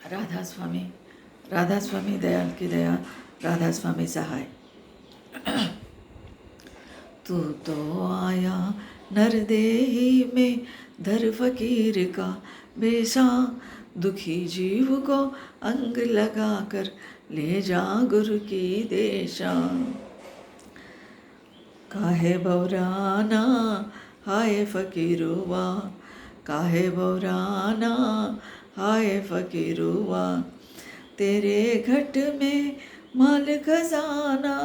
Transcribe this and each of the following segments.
राधा स्वामी दयाल की दया, राधा स्वामी सहाय। तू तो आया नरदेही में, धर फकीर का बेसा, दुखी जीव को अंग लगा कर ले जा गुरु की देशा। काहे बौराना हाय फकीरुआ, काहे बौराना हाय फकीरुआ, तेरे घट में माल खजाना,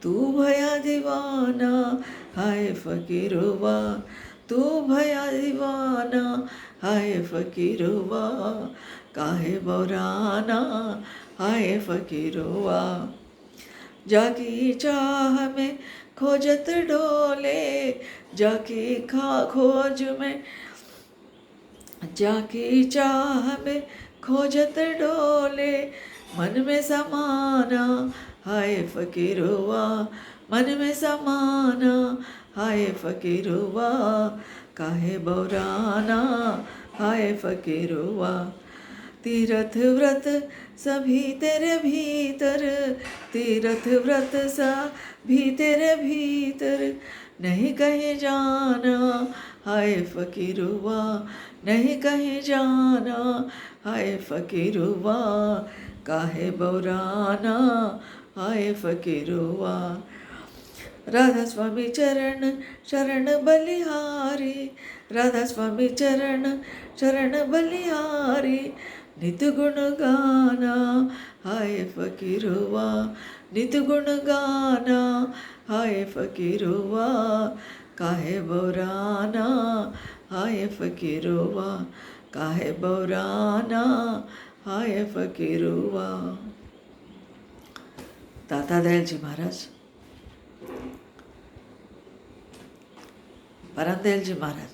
तू भया दीवाना हाय फकीरुआ, तू भया दीवाना हाय फकीरुआ, काहे बौराना हाय फकीरुआ। जाकी चाह में खोजत डोले, जाकी खोज में, जाकी चाह में खोजत डोले, मन में समाना हाय फकीरुआ, मन में समाना हाय फकीरुआ, काहे बौराना हाय फकीरुआ। तीरथ व्रत सभी तेरे भीतर, तीरथ व्रत सभी तेरे भीतर, नहीं कहीं जाना हाय फकीरुआ, नहीं कहीं जाना हाय फकीरुआ, काहे बौराना हाय फकीरुआ। राधा स्वामी चरण शरण बलिहारी, राधा स्वामी चरण शरण बलिहारी, नित गुण गाना हाय फकीरुआ, नित गुण गाना हाय फकीरुआ, काहे बौराना हाय फकीरुआ, काहे बौराना हाय फकीरुआ। दाता दयाल जी महाराज, परम दयाल जी महाराज,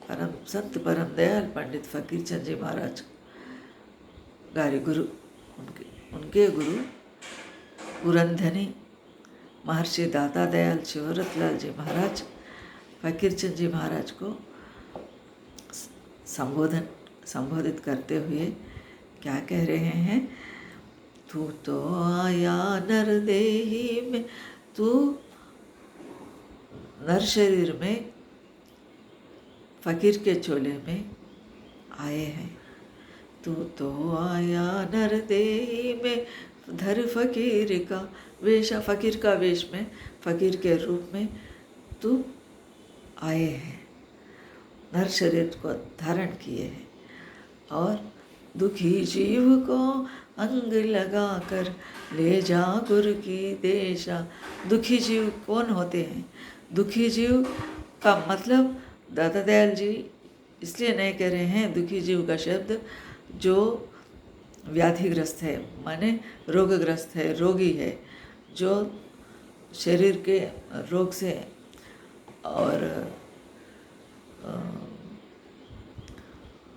परम संत परम दयाल पंडित फकीर चंद जी महाराज गारी गुरु, उनके गुरु पुरंधनी महर्षि दाता दयाल शिवरतलाल जी महाराज फकीर चंद जी महाराज को संबोधित करते हुए क्या कह रहे हैं। तू तो आया नरदेही में, तू नर शरीर में फकीर के चोले में आए हैं। तू तो आया नरदेही में, धर फकीर का वेश, फकीर का वेश में, फकीर के रूप में तू आए हैं, नर शरीर को धारण किए हैं और दुखी जीव को अंग लगा कर ले जा गुरु की देशा। दुखी जीव कौन होते हैं? दुखी जीव का मतलब दाता दयाल जी इसलिए नहीं कह रहे हैं दुखी जीव का शब्द, जो व्याधिग्रस्त है, माने रोगग्रस्त है, रोगी है, जो शरीर के रोग से और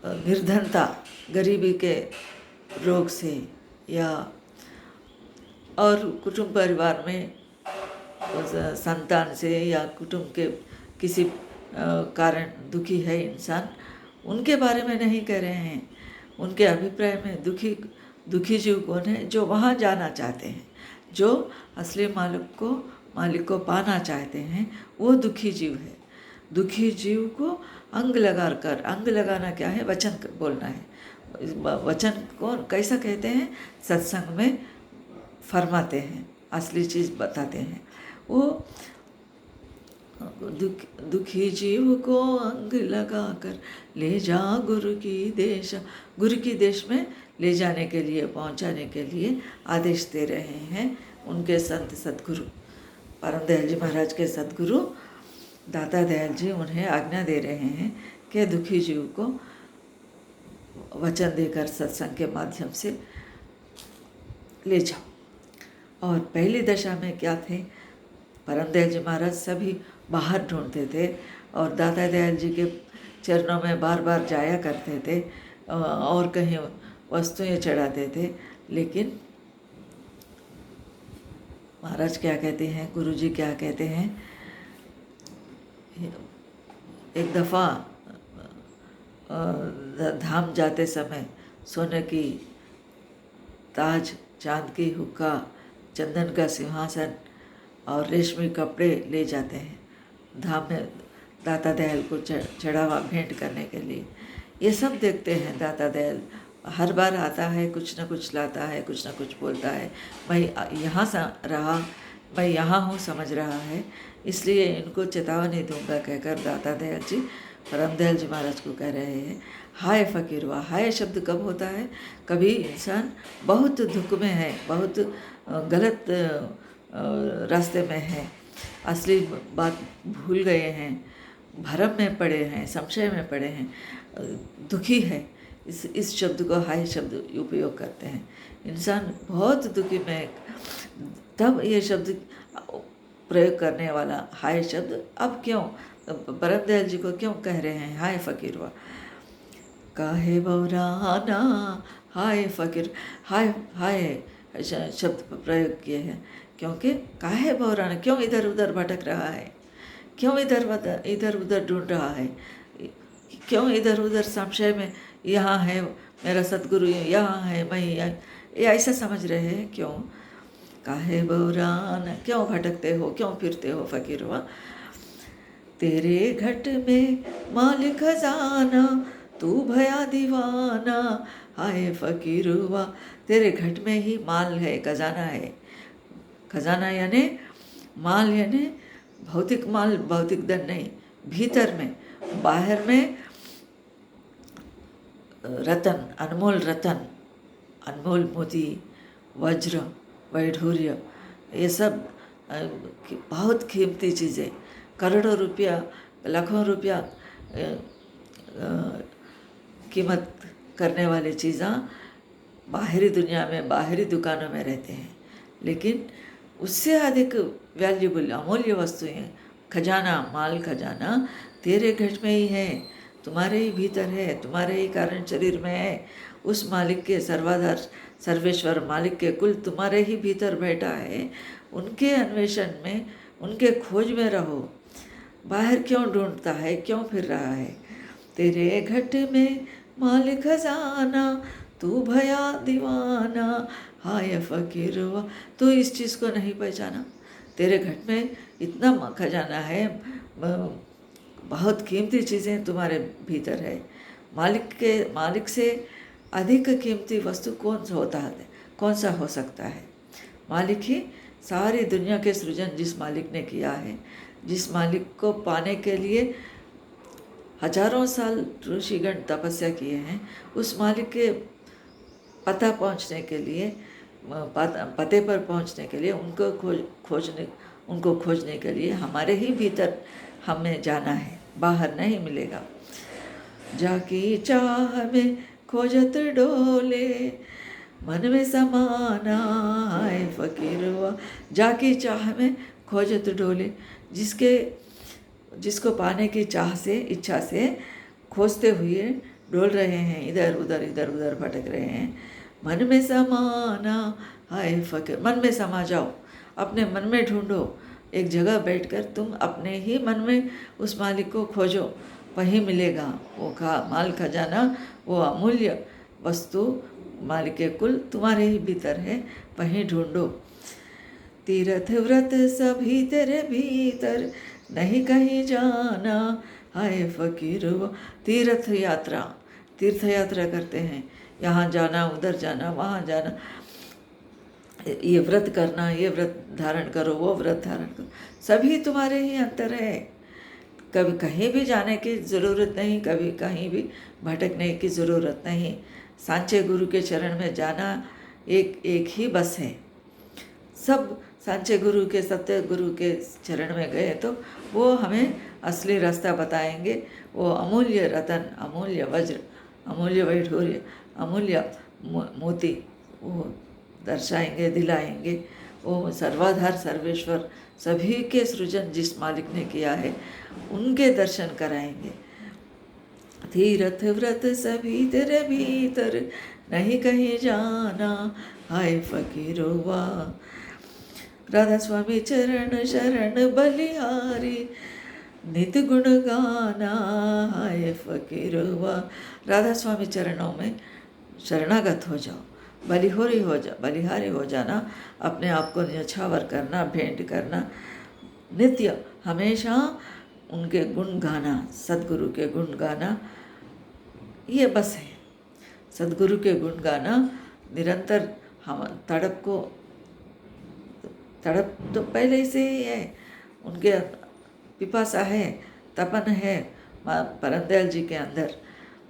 निर्धनता, गरीबी के रोग से, या और कुटुंब परिवार में संतान से या कुटुंब के किसी कारण दुखी है इंसान, उनके बारे में नहीं कह रहे हैं। उनके अभिप्राय में दुखी जीव कौन है? जो वहाँ जाना चाहते हैं, जो असली मालिक को पाना चाहते हैं, वो दुखी जीव है। दुखी जीव को अंग लगाना क्या है? वचन बोलना है। वचन को कैसा कहते हैं? सत्संग में फरमाते हैं, असली चीज़ बताते हैं। वो दुखी जीव को अंग लगा कर ले जा गुरु की देश, गुरु की देश में ले जाने के लिए, पहुंचाने के लिए आदेश दे रहे हैं उनके संत सद्गुरु परम दयाल जी महाराज के सद्गुरु दाता दयाल जी उन्हें आज्ञा दे रहे हैं कि दुखी जीव को वचन देकर सत्संग के माध्यम से ले जाओ। और पहली दशा में क्या थे? परम दयाल जी महाराज सभी बाहर ढूंढते थे और दाता दयाल जी के चरणों में बार बार जाया करते थे और कहीं वस्तुएं चढ़ाते थे। लेकिन महाराज क्या कहते हैं, गुरुजी क्या कहते हैं, एक दफ़ा धाम जाते समय सोने की ताज, चांद की हुक्का, चंदन का सिंहासन और रेशमी कपड़े ले जाते हैं धाम में दाता दयाल को चढ़ावा भेंट करने के लिए। ये सब देखते हैं। दाता दयाल हर बार आता है, कुछ न कुछ लाता है, कुछ न कुछ बोलता है। मैं यहाँ से रहा, मैं यहाँ हूँ समझ रहा है, इसलिए इनको चेतावनी दूंगा कहकर दाता दयाल जी परम दयाल जी महाराज को कह रहे हैं, हाय फकीरवा। हाय शब्द कब होता है? कभी इंसान बहुत दुख में है, बहुत गलत रास्ते में है, असली बात भूल गए हैं, भरम में पड़े हैं, संशय में पड़े हैं, दुखी है, इस शब्द को हाय शब्द उपयोग करते हैं। इंसान बहुत दुखी में, तब ये शब्द प्रयोग करने वाला हाय शब्द अब क्यों परम दयाल जी को क्यों कह रहे हैं हाय फकीरवा? काहे बौराना हाय फकीर, हाय शब्द प्रयोग किए हैं क्योंकि काहे बौराना, क्यों इधर उधर भटक रहा है, क्यों इधर उधर ढूंढ रहा है, क्यों इधर उधर संशय में, यहाँ है मेरा सतगुरु, यहाँ है मैं, ये ऐसा समझ रहे हैं क्यों? काहे बौराना, क्यों भटकते हो, क्यों फिरते हो फकीरवा? तेरे घट में माल खजाना, तू भया दीवाना, हाय फकीरवा। तेरे घट में ही माल है, खजाना है। खजाना यानी माल, यानी भौतिक माल, भौतिक धन नहीं, भीतर में, बाहर में रतन, अनमोल मोती, वज्र, वैढूर्य, ये सब बहुत कीमती चीज़ें, करोड़ों रुपया, लाखों रुपया कीमत करने वाली चीज़ें बाहरी दुनिया में, बाहरी दुकानों में रहते हैं, लेकिन उससे अधिक वैल्यूबल अमूल्य वस्तुएं, खजाना, माल खजाना तेरे घट में ही है, तुम्हारे ही भीतर है, तुम्हारे ही कारण शरीर में है। उस मालिक के, सर्वाधार सर्वेश्वर मालिक के कुल तुम्हारे ही भीतर बैठा है। उनके अन्वेषण में, उनके खोज में रहो। बाहर क्यों ढूंढता है, क्यों फिर रहा है? तेरे घट में माल खजाना, तू भया दीवाना, हाय फकीरवा। तो इस चीज़ को नहीं पहचाना? तेरे घट में इतना खजाना है, बहुत कीमती चीज़ें तुम्हारे भीतर है। मालिक से अधिक कीमती वस्तु कौन सा हो सकता है? मालिक ही सारी दुनिया के सृजन जिस मालिक ने किया है, जिस मालिक को पाने के लिए हजारों साल ऋषिगण तपस्या किए हैं, उस मालिक के पता पहुंचने के लिए, पते पर पहुंचने के लिए, उनको खोजने के लिए हमारे ही भीतर हमें जाना है, बाहर नहीं मिलेगा। जाकी चाह में खोजत डोले, मन में समाना, हाय फकीरवा। जाकी चाह में खोजत डोले, जिसको पाने की चाह से, इच्छा से खोजते हुए डोल रहे हैं, इधर उधर भटक रहे हैं। मन में समाना, हाय फकीर। मन में समा जाओ, अपने मन में ढूंढो। एक जगह बैठकर तुम अपने ही मन में उस मालिक को खोजो, वहीं मिलेगा वो माल खजाना, वो अमूल्य वस्तु, मालिक के कुल तुम्हारे ही भीतर है, वहीं ढूंढो। तीर्थ व्रत सभी तेरे भीतर, नहीं कहीं जाना, हाय फकीर। तीर्थ यात्रा करते हैं, यहाँ जाना, उधर जाना, वहाँ जाना, ये व्रत करना, ये व्रत धारण करो, वो व्रत धारण करो, सभी तुम्हारे ही अंतर है। कभी कहीं भी जाने की ज़रूरत नहीं, कभी कहीं भी भटकने की ज़रूरत नहीं। सांचे गुरु के चरण में जाना एक ही बस है। सब सांचे गुरु के, सत्य गुरु के चरण में गए तो वो हमें असली रास्ता बताएंगे। वो अमूल्य रतन, अमूल्य वज्र, अमूल्य वैढूर्य, अमूल्य मोती वो दर्शाएंगे, दिलाएंगे। वो सर्वाधार सर्वेश्वर, सभी के सृजन जिस मालिक ने किया है, उनके दर्शन कराएंगे। तीर्थ व्रत सभी तेरे भीतर, नहीं कहीं जाना, हाय फकीरवा। राधा स्वामी चरण शरण बलिहारी, नित गुण गाना, हाय फकीरवा। राधा स्वामी चरणों में शरणागत हो जाओ, बलिहारी हो जाना, अपने आप को न्यौछावर करना, भेंट करना, नित्य हमेशा उनके गुण गाना, सद्गुरु के गुण गाना, ये बस है। सद्गुरु के गुण गाना निरंतर। हम तड़प तो पहले से ही है, उनके पिपासा है, तपन है परम दयाल जी के अंदर,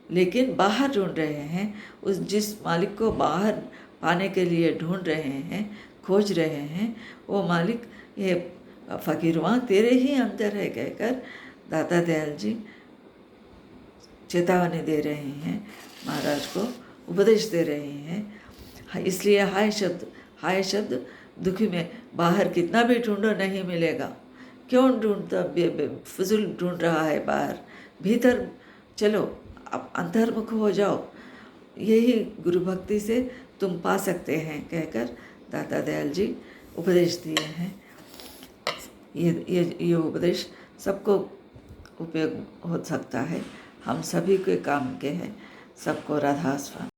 लेकिन बाहर ढूंढ रहे हैं। उस जिस मालिक को बाहर पाने के लिए ढूंढ रहे हैं, खोज रहे हैं, वो मालिक ये फकीरवा तेरे ही अंदर है कहकर दाता दयाल जी चेतावनी दे रहे हैं, महाराज को उपदेश दे रहे हैं। इसलिए हाय शब्द दुखी में बाहर कितना भी ढूंढो नहीं मिलेगा। क्यों ढूंढता, फजूल ढूंढ रहा है बाहर, भीतर चलो, अब अंतर्मुख हो जाओ, यही गुरु भक्ति से तुम पा सकते हैं कहकर दाता दयाल जी उपदेश दिए हैं। ये उपदेश सबको उपयोग हो सकता है, हम सभी के काम के हैं। सबको राधा स्वामी।